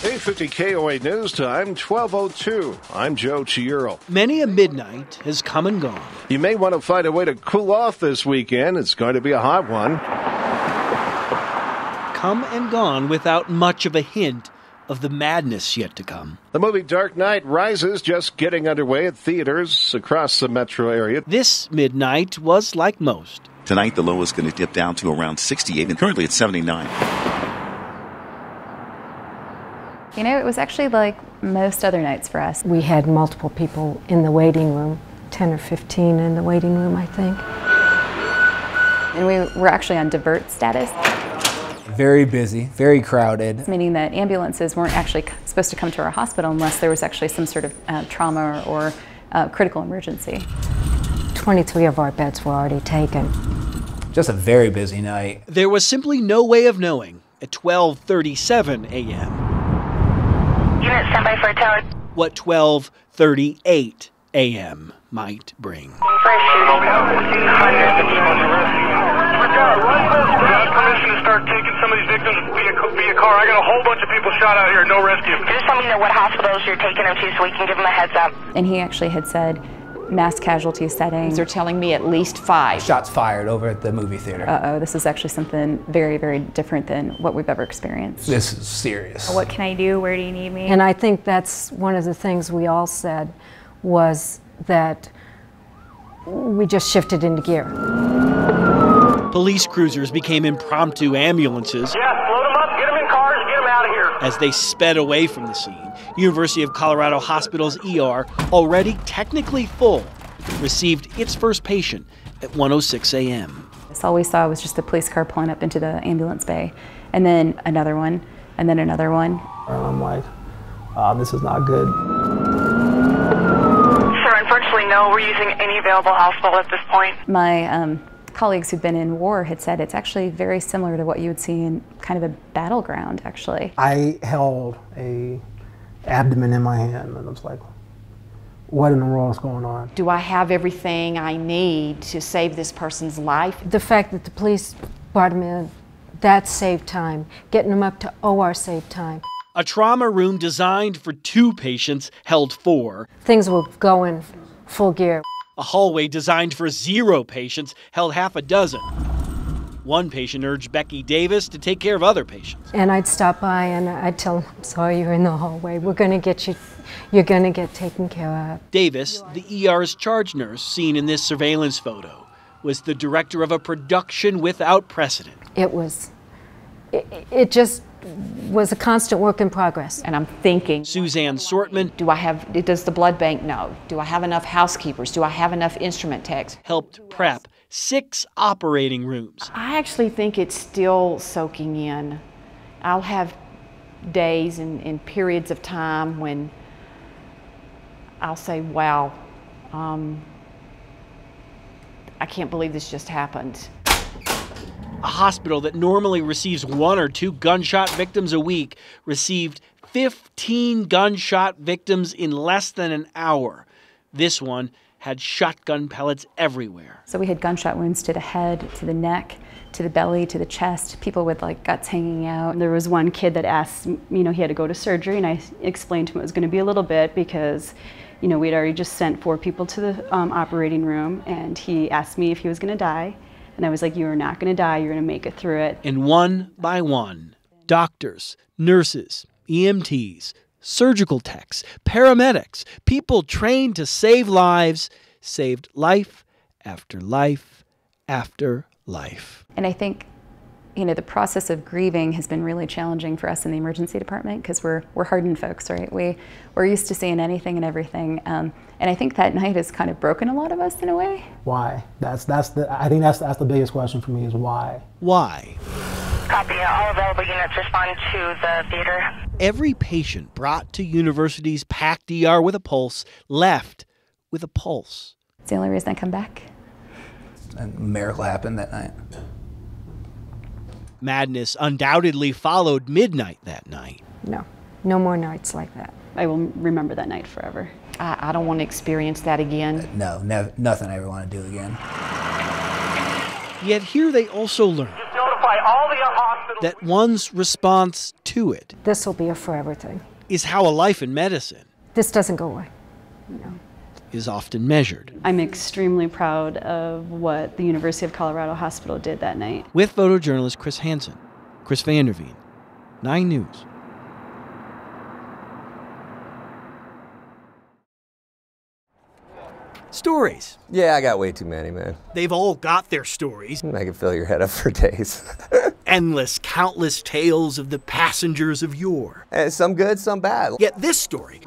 850 KOA News Time, 12:02. I'm Joe Chiuro. Many a midnight has come and gone. You may want to find a way to cool off this weekend. It's going to be a hot one. Come and gone without much of a hint of the madness yet to come. The movie Dark Knight Rises just getting underway at theaters across the metro area. This midnight was like most. Tonight, the low is going to dip down to around 68, and currently it's 79. You know, it was actually like most other nights for us. We had multiple people in the waiting room, 10 or 15 in the waiting room, I think. And we were actually on divert status. Very busy, very crowded. Meaning that ambulances weren't actually supposed to come to our hospital unless there was actually some sort of trauma or critical emergency. 23 of our beds were already taken. Just a very busy night. There was simply no way of knowing at 12:37 a.m. Unit, stand by for a tower. what 12:38 a.m. might bring. Permission to start taking some of these victims via car. I got a whole bunch of people shot out here, no rescue. Just let me know what hospitals you're taking them to so we can give them a heads up. And he actually had said mass casualty settings. They're telling me at least 5. Shots fired over at the movie theater. This is actually something very, very different than what we've ever experienced. This is serious. What can I do? Where do you need me? And I think that's one of the things we all said was that we just shifted into gear. Police cruisers became impromptu ambulances. Yeah, load them up, get them in cars, get them out of here. As they sped away from the scene. University of Colorado Hospital's ER, already technically full, received its first patient at 1:06 a.m. So all we saw was just the police car pulling up into the ambulance bay, and then another one, and then another one. And I'm like, this is not good. Sir, unfortunately, no, we're using any available hospital at this point. My colleagues who've been in war had said it's actually very similar to what you would see in kind of a battleground, actually. I held a abdomen in my hand and I was like, what in the world is going on? Do I have everything I need to save this person's life? The fact that the police brought him in, that saved time. Getting him up to OR saved time. A trauma room designed for 2 patients held 4. Things were going full gear. A hallway designed for 0 patients held half a dozen. One patient urged Becky Davis to take care of other patients. And I'd stop by and I'd tell them, sorry, you're in the hallway. We're going to get you, you're going to get taken care of. Davis, the ER's charge nurse seen in this surveillance photo, was the director of a production without precedent. It just was a constant work in progress. And I'm thinking, Suzanne Sortman, does the blood bank know? Do I have enough housekeepers? Do I have enough instrument techs? helped prep 6 operating rooms. I actually think it's still soaking in. I'll have days and periods of time when I'll say, wow, I can't believe this just happened. A hospital that normally receives 1 or 2 gunshot victims a week received 15 gunshot victims in less than an hour. This one had shotgun pellets everywhere. So we had gunshot wounds to the head, to the neck, to the belly, to the chest, people with like guts hanging out. There was one kid that asked, he had to go to surgery, and I explained to him it was going to be a little bit because, we'd already just sent 4 people to the operating room, and he asked me if he was going to die. And I was like, you're not going to die, you're going to make it through it. And one by one, doctors, nurses, EMTs, surgical techs, paramedics, people trained to save lives, saved life after life after life. And I think, the process of grieving has been really challenging for us in the emergency department because we're hardened folks, right? We're used to seeing anything and everything. And I think that night has kind of broken a lot of us in a way. Why? I think that's the biggest question for me is why. Why? Copy. All available units respond to the theater. Every patient brought to University's packed ER with a pulse left with a pulse. It's the only reason I come back. A miracle happened that night. Madness undoubtedly followed midnight that night. No more nights like that. I will remember that night forever. I don't want to experience that again. No, nothing I ever want to do again. Yet here they also learned. Just notify notify all the hospitals. That one's response to it This will be a forever thing. is how a life in medicine This doesn't go away. is often measured. I'm extremely proud of what the University of Colorado Hospital did that night. With photojournalist Chris Hansen, Chris Vanderveen, 9 News. Stories. Yeah, I got way too many, man. They've all got their stories. I can fill your head up for days. Endless, countless tales of the passengers of yore. And some good, some bad. Yet this story.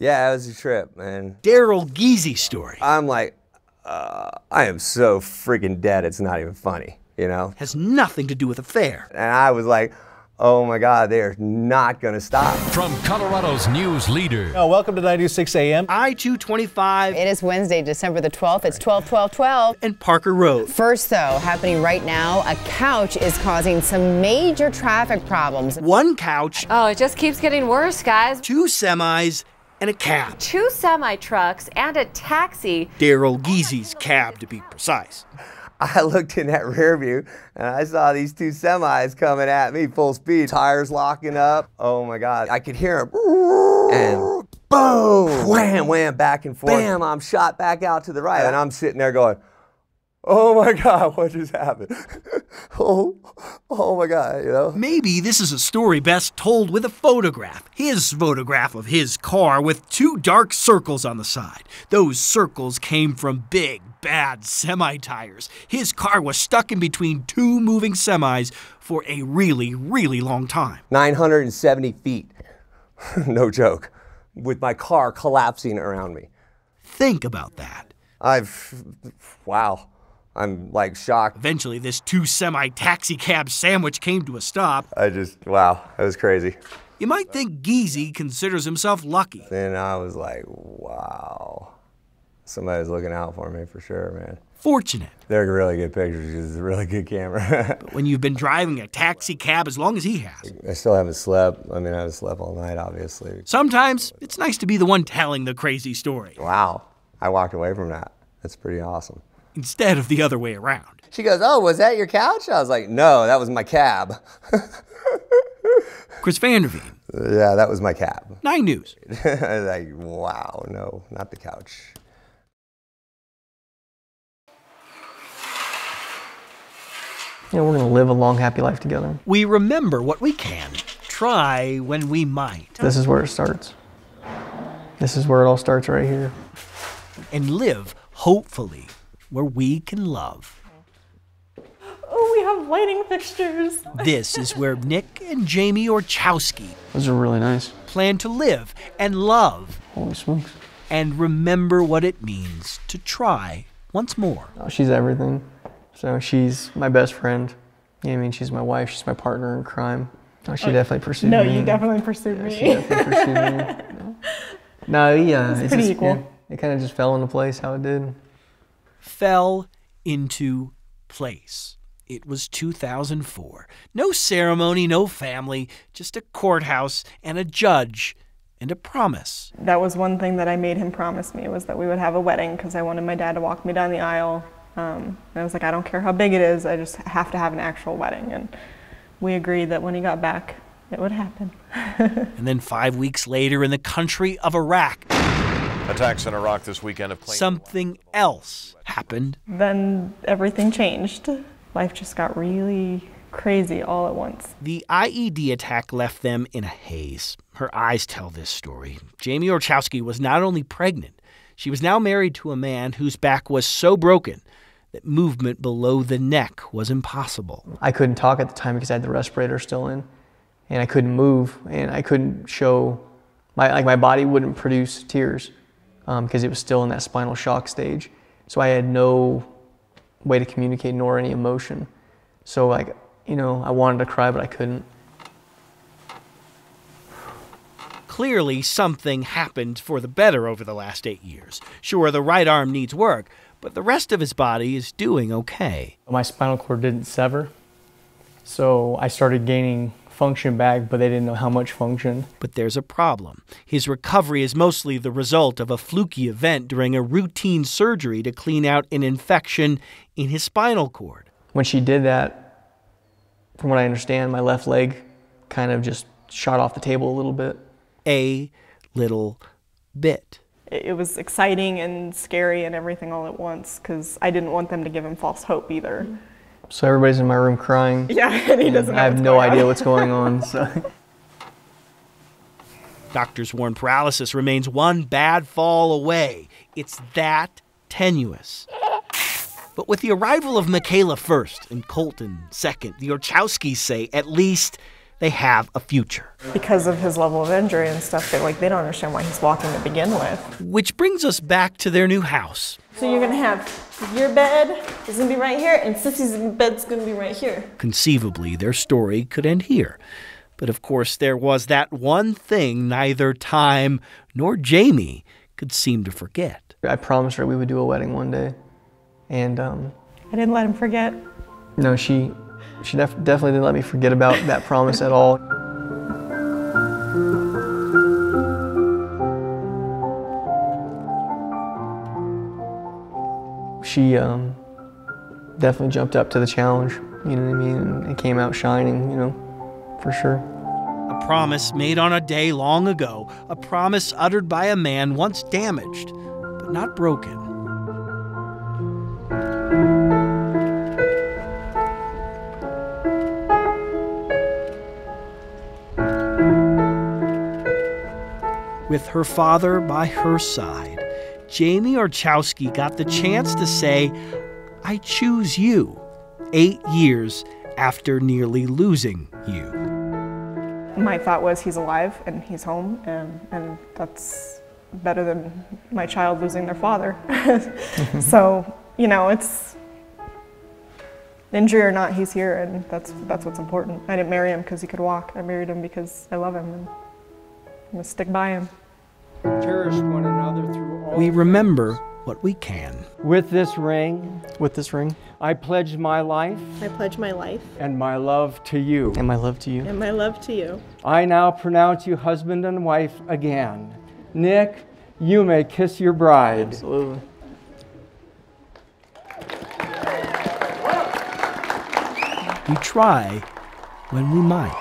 Yeah, it was a trip, man. Daryl Giese story. I'm like, I am so freaking dead, it's not even funny, you know? Has nothing to do with a fare. And I was like, oh my God, they're not gonna stop. From Colorado's news leader. Welcome to 96 AM. I-225. It is Wednesday, December the 12th. It's 12/12/12. And Parker Road. First, though, happening right now, a couch is causing some major traffic problems. One couch. Oh, it just keeps getting worse, guys. 2 semis and a cab. 2 semi-trucks and a taxi. Daryl Giese's cab, to be precise. I looked in that rear view and I saw these 2 semis coming at me full speed, tires locking up. Oh my God, I could hear them. And boom, wham, wham, back and forth. Bam, I'm shot back out to the right. And I'm sitting there going, oh my God, what just happened? oh my God, you know? Maybe this is a story best told with a photograph. His photograph of his car with 2 dark circles on the side. Those circles came from big, bad semi-tires. His car was stuck in between 2 moving semis for a really, really long time. 970 feet. No joke. With my car collapsing around me. Think about that. Wow. I'm like shocked. Eventually, this 2 semi-taxi cab sandwich came to a stop. Wow, that was crazy. You might think Giese considers himself lucky. And I was like, wow. Somebody's looking out for me for sure, man. Fortunate. They're really good pictures because it's a really good camera. But when you've been driving a taxi cab as long as he has. I still haven't slept. I mean, I haven't slept all night, obviously. Sometimes it's nice to be the one telling the crazy story. Wow. I walked away from that. That's pretty awesome. Instead of the other way around. She goes, oh, was that your couch? I was like, no, that was my cab. Chris Vanderveen. Yeah, that was my cab. 9 News. I was like, wow, no, not the couch. We're going to live a long, happy life together. We remember what we can, try when we might. This is where it starts. This is where it all starts right here. And live, hopefully, where we can love. Oh, we have lighting fixtures. This is where Nick and Jamie Orchowski Those are really nice. plan to live and love. Holy smokes. And remember what it means to try once more. Oh, she's everything. So she's my best friend. Yeah, I mean, she's my wife. She's my partner in crime. Oh, she definitely pursued me. No, you definitely pursued me. She definitely pursued me. No, yeah. It's pretty equal. Yeah, it kind of just fell into place how it did. Fell into place. It was 2004. No ceremony, no family, just a courthouse and a judge and a promise. That was one thing that I made him promise me, was that we would have a wedding, because I wanted my dad to walk me down the aisle. And I was like, I don't care how big it is, I just have to have an actual wedding. And we agreed that when he got back, it would happen. And then 5 weeks later, in the country of Iraq, attacks in Iraq this weekend have claimed something else happened. Then everything changed. Life just got really crazy all at once. The IED attack left them in a haze. Her eyes tell this story. Jamie Orchowski was not only pregnant, she was now married to a man whose back was so broken that movement below the neck was impossible. I couldn't talk at the time because I had the respirator still in, and I couldn't move, and I couldn't show, my body wouldn't produce tears because it was still in that spinal shock stage. So I had no way to communicate nor any emotion. So I wanted to cry, but I couldn't. Clearly, something happened for the better over the last 8 years. Sure, the right arm needs work, but the rest of his body is doing okay. My spinal cord didn't sever, so I started gaining function back, but they didn't know how much function. But there's a problem. His recovery is mostly the result of a fluky event during a routine surgery to clean out an infection in his spinal cord. When she did that, From what I understand, my left leg kind of just shot off the table a little bit. A little bit. It was exciting and scary and everything all at once because I didn't want them to give him false hope either. So everybody's in my room crying. Yeah, and he doesn't know I have no idea what's going on. So. Doctors warn paralysis remains one bad fall away. It's that tenuous. But with the arrival of Michaela first and Colton second, the Orchowskis say at least they have a future. Because of his level of injury and stuff, they don't understand why he's walking to begin with. Which brings us back to their new house. So you're gonna have your bed is gonna be right here, and Sissy's bed's gonna be right here. Conceivably, their story could end here. But of course, there was that one thing neither Time nor Jamie could seem to forget. I promised her we would do a wedding one day. And I didn't let him forget. No, she definitely didn't let me forget about that promise at all. She definitely jumped up to the challenge, you know what I mean, and came out shining, you know, for sure. A promise made on a day long ago, a promise uttered by a man once damaged, but not broken. With her father by her side, Jamie Orchowski got the chance to say, "I choose you," 8 years after nearly losing you. My thought was he's alive and he's home, and that's better than my child losing their father. So, you know, it's injury or not, he's here, and that's what's important. I didn't marry him because he could walk. I married him because I love him, and I'm gonna stick by him. Cherish one another through all We remember what we can. With this ring, I pledge my life. I pledge my life. And my love to you. And my love to you. And my love to you. I now pronounce you husband and wife again. Nick, you may kiss your bride. Absolutely. We try when we might.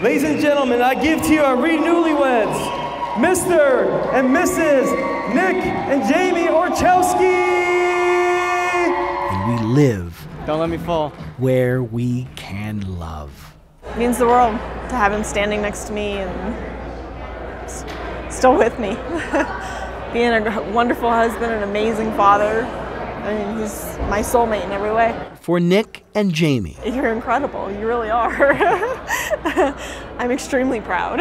Ladies and gentlemen, I give to you our newlyweds, Mr. and Mrs. Nick and Jamie Orchowski. And we live. Don't let me fall. Where we can love. It means the world to have him standing next to me and still with me. Being a wonderful husband, an amazing father. I mean, he's my soulmate in every way. For Nick and Jamie. You're incredible. You really are. I'm extremely proud.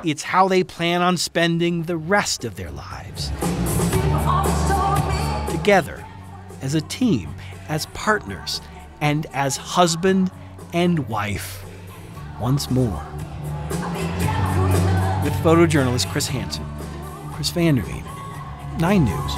It's how they plan on spending the rest of their lives. Together, as a team, as partners, and as husband and wife once more. With photojournalist Chris Hansen, Chris Vanderveen, 9 News.